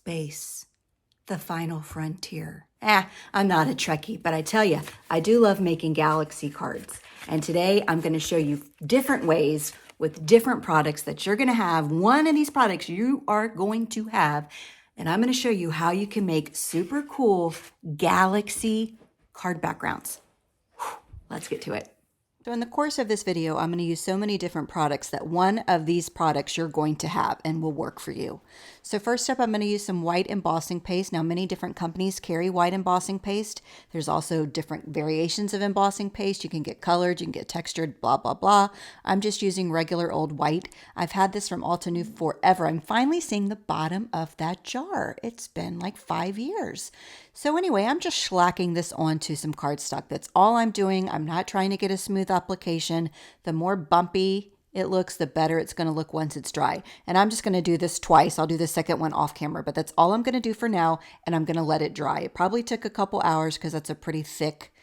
space, the final frontier. I'm not a Trekkie, but I tell you, I do love making galaxy cards. And today I'm going to show you different ways with different products that you're going to have. One of these products you are going to have, and I'm going to show you how you can make super cool galaxy card backgrounds. Let's get to it. So in the course of this video, I'm going to use so many different products that one of these products you're going to have and will work for you. So first up, I'm going to use some white embossing paste. Now, many different companies carry white embossing paste. There's also different variations of embossing paste. You can get colored, you can get textured, blah, blah, blah. I'm just using regular old white. I've had this from Altenew forever. I'm finally seeing the bottom of that jar. It's been like 5 years. So anyway, I'm just schlacking this onto some cardstock. That's all I'm doing. I'm not trying to get a smooth application. The more bumpy it looks, the better it's going to look once it's dry. And I'm just going to do this twice. I'll do the second one off camera, but that's all I'm going to do for now. And I'm going to let it dry. It probably took a couple hours because that's a pretty thick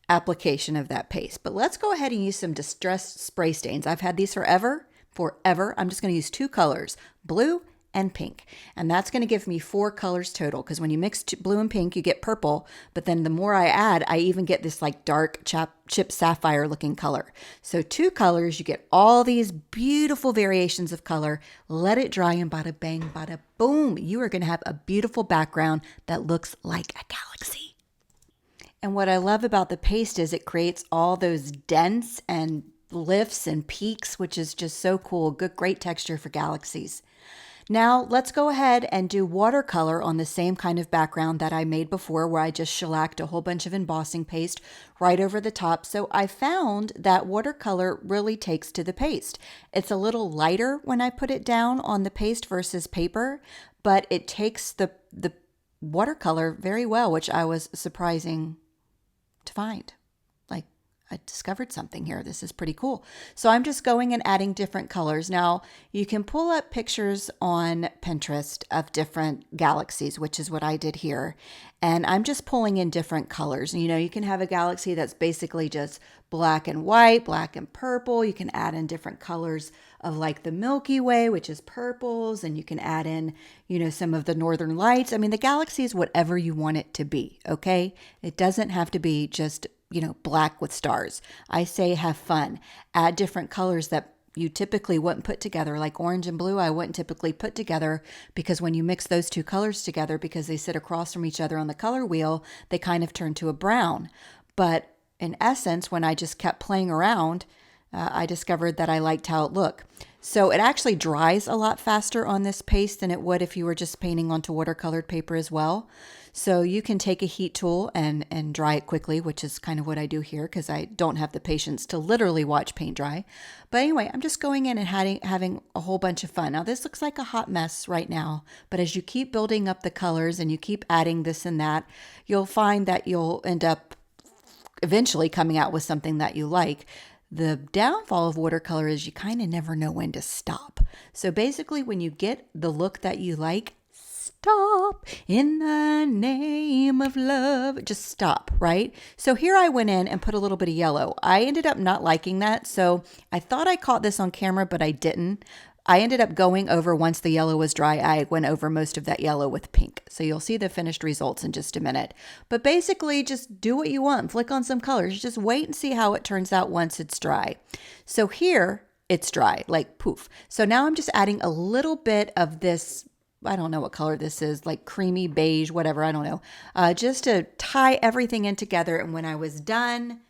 application of that paste. But let's go ahead and use some distressed spray stains. I've had these forever. I'm just going to use 2 colors, blue and pink. And that's going to give me 4 colors total, because when you mix blue and pink, you get purple. But then the more I add, I even get this like dark chip sapphire looking color. So 2 colors, you get all these beautiful variations of color. Let it dry and bada bang, bada boom. You are going to have a beautiful background that looks like a galaxy. And what I love about the paste is it creates all those dents and lifts and peaks, which is just so cool. Great texture for galaxies. Now let's go ahead and do watercolor on the same kind of background that I made before, where I just shellacked a whole bunch of embossing paste right over the top. So I found that watercolor really takes to the paste. It's a little lighter when I put it down on the paste versus paper, but it takes the watercolor very well, which I was surprising to find. I discovered something here. This is pretty cool. So I'm just going and adding different colors. Now, you can pull up pictures on Pinterest of different galaxies, which is what I did here. And I'm just pulling in different colors. You know, you can have a galaxy that's basically just black and white, black and purple. You can add in different colors of like the Milky Way, which is purples. And you can add in, you know, some of the northern lights. I mean, the galaxy is whatever you want it to be, okay? It doesn't have to be just, you know, black with stars. I say have fun. Add different colors that you typically wouldn't put together, like orange and blue. I wouldn't typically put together, because when you mix those 2 colors together, because they sit across from each other on the color wheel, they kind of turn to a brown. But in essence, when I just kept playing around, I discovered that I liked how it looked. So it actually dries a lot faster on this paste than it would if you were just painting onto watercolored paper as well. So you can take a heat tool and dry it quickly, which is kind of what I do here, because I don't have the patience to literally watch paint dry. But anyway, I'm just going in and having a whole bunch of fun. Now this looks like a hot mess right now, but as you keep building up the colors and you keep adding this and that, you'll find that you'll end up eventually coming out with something that you like. The downfall of watercolor is you kind of never know when to stop. So basically, when you get the look that you like, stop in the name of love. Just stop, right? So here I went in and put a little bit of yellow. I ended up not liking that. So I thought I caught this on camera, but I didn't. I ended up going over, once the yellow was dry, I went over most of that yellow with pink. So you'll see the finished results in just a minute. But basically, just do what you want. Flick on some colors. Just wait and see how it turns out once it's dry. So here, it's dry, like poof. So now I'm just adding a little bit of this, I don't know what color this is, like creamy beige, whatever, I don't know. Just to tie everything in together. And when I was done,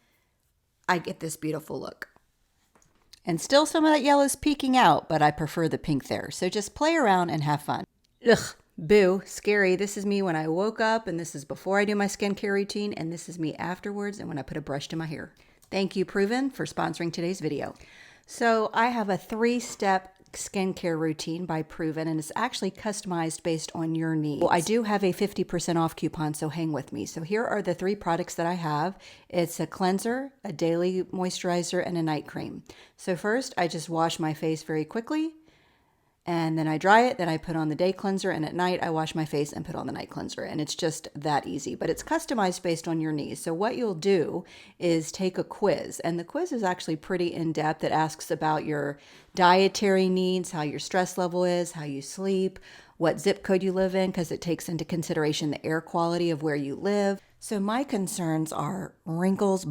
I get this beautiful look. And still some of that yellow is peeking out, but I prefer the pink there. So just play around and have fun. Ugh, boo, scary. This is me when I woke up, and this is before I do my skincare routine, and this is me afterwards and when I put a brush to my hair. Thank you, Proven, for sponsoring today's video. So I have a 3-step skincare routine by Proven, and it's actually customized based on your needs. Well, I do have a 50% off coupon, so hang with me. So here are the 3 products that I have. It's a cleanser, a daily moisturizer, and a night cream. So first, I just wash my face very quickly, and then I dry it, then I put on the day cleanser, and at night I wash my face and put on the night cleanser. And it's just that easy, but it's customized based on your needs. So what you'll do is take a quiz, and the quiz is actually pretty in-depth. It asks about your dietary needs, how your stress level is, how you sleep, what zip code you live in, because it takes into consideration the air quality of where you live. So my concerns are wrinkles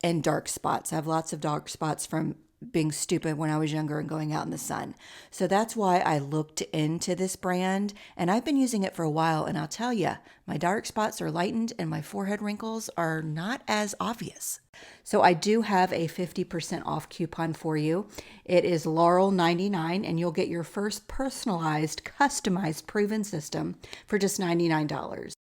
and dark spots. I have lots of dark spots from being stupid when I was younger and going out in the sun. So that's why I looked into this brand, and I've been using it for a while, and I'll tell you, my dark spots are lightened and my forehead wrinkles are not as obvious. So I do have a 50% off coupon for you. It is Laurel99, and you'll get your first personalized, customized, proven system for just $99.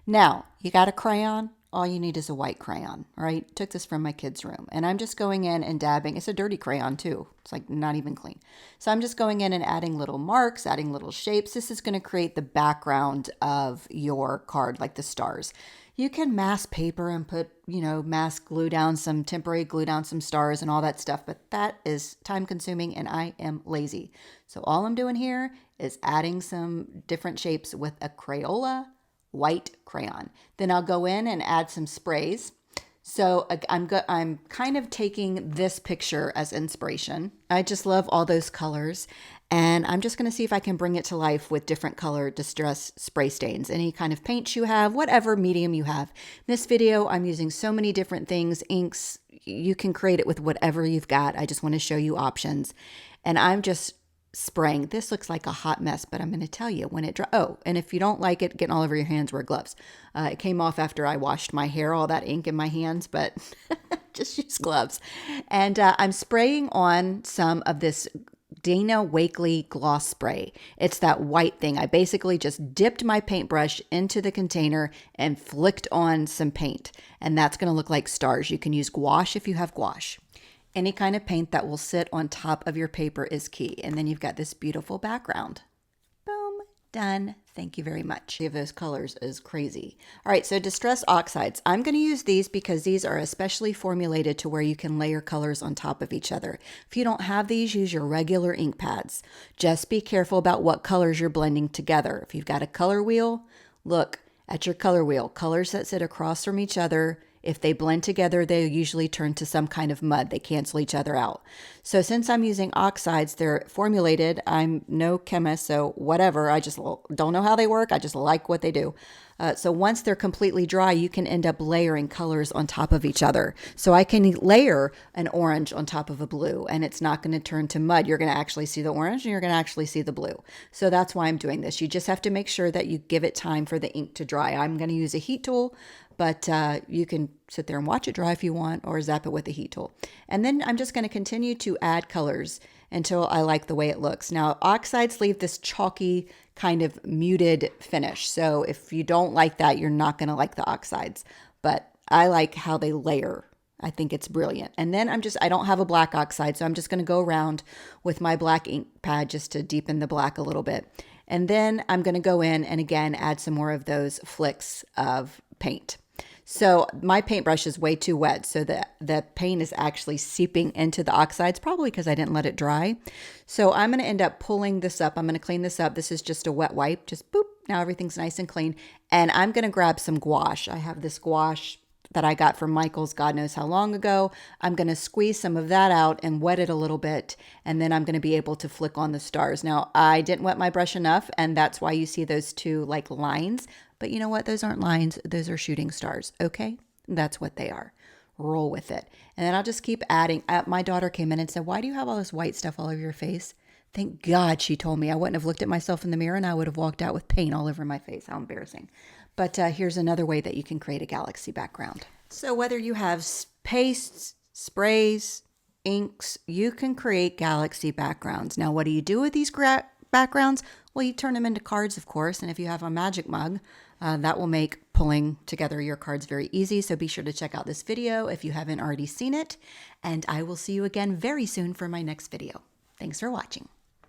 Now, you got a crayon? All you need is a white crayon, right? Took this from my kids' room. And I'm just going in and dabbing. It's a dirty crayon too. It's like not even clean. So I'm just going in and adding little marks, adding little shapes. This is going to create the background of your card, like the stars. You can mask paper and put, mask glue down some temporary glue down some stars and all that stuff. But that is time consuming and I am lazy. So all I'm doing here is adding some different shapes with a Crayola white crayon. Then I'll go in and add some sprays. So I'm kind of taking this picture as inspiration. I just love all those colors. And I'm just going to see if I can bring it to life with different color distress spray stains. Any kind of paints you have, whatever medium you have. In this video, I'm using so many different things, inks. You can create it with whatever you've got. I just want to show you options. And I'm just spraying. This looks like a hot mess, but I'm going to tell you when it dries. Oh, and if you don't like it getting all over your hands, wear gloves. It came off after I washed my hair, all that ink in my hands, but just use gloves. And I'm spraying on some of this Dina Wakley gloss spray. It's that white thing. I basically just dipped my paintbrush into the container and flicked on some paint. And that's going to look like stars. You can use gouache if you have gouache. Any kind of paint that will sit on top of your paper is key. And then you've got this beautiful background. Boom, done. Thank you very much. Of those colors is crazy. All right, so Distress Oxides. I'm going to use these because these are especially formulated to where you can layer colors on top of each other. If you don't have these, use your regular ink pads. Just be careful about what colors you're blending together. If you've got a color wheel, look at your color wheel. Colors that sit across from each other, if they blend together, they usually turn to some kind of mud. They cancel each other out. So since I'm using oxides, they're formulated. I'm no chemist, so whatever. I just don't know how they work. I just like what they do. So once they're completely dry, you can end up layering colors on top of each other. So I can layer an orange on top of a blue, and it's not going to turn to mud. You're going to actually see the orange, and you're going to actually see the blue. So that's why I'm doing this. You just have to make sure that you give it time for the ink to dry. I'm going to use a heat tool, but you can sit there and watch it dry if you want, or zap it with a heat tool. And then I'm just going to continue to add colors until I like the way it looks. Now, oxides leave this chalky kind of muted finish. So if you don't like that, you're not going to like the oxides. But I like how they layer. I think it's brilliant. And then I don't have a black oxide, so I'm just going to go around with my black ink pad just to deepen the black a little bit. And then I'm going to go in and again add some more of those flicks of paint. So my paintbrush is way too wet, so the paint is actually seeping into the oxides, probably because I didn't let it dry. So I'm going to end up pulling this up. I'm going to clean this up. This is just a wet wipe. Just boop. Now everything's nice and clean. And I'm going to grab some gouache. I have this gouache that I got from Michael's God knows how long ago. I'm going to squeeze some of that out and wet it a little bit, and then I'm going to be able to flick on the stars. Now, I didn't wet my brush enough, and that's why you see those two like lines. But you know what? Those aren't lines. Those are shooting stars, okay? That's what they are. Roll with it. And then I'll just keep adding. My daughter came in and said, "Why do you have all this white stuff all over your face?" Thank God she told me. I wouldn't have looked at myself in the mirror and I would have walked out with paint all over my face. How embarrassing. But here's another way that you can create a galaxy background. So whether you have pastes, sprays, inks, you can create galaxy backgrounds. Now, what do you do with these backgrounds? Well, you turn them into cards, of course. And if you have a magic mug, that will make pulling together your cards very easy. So be sure to check out this video if you haven't already seen it. And I will see you again very soon for my next video. Thanks for watching.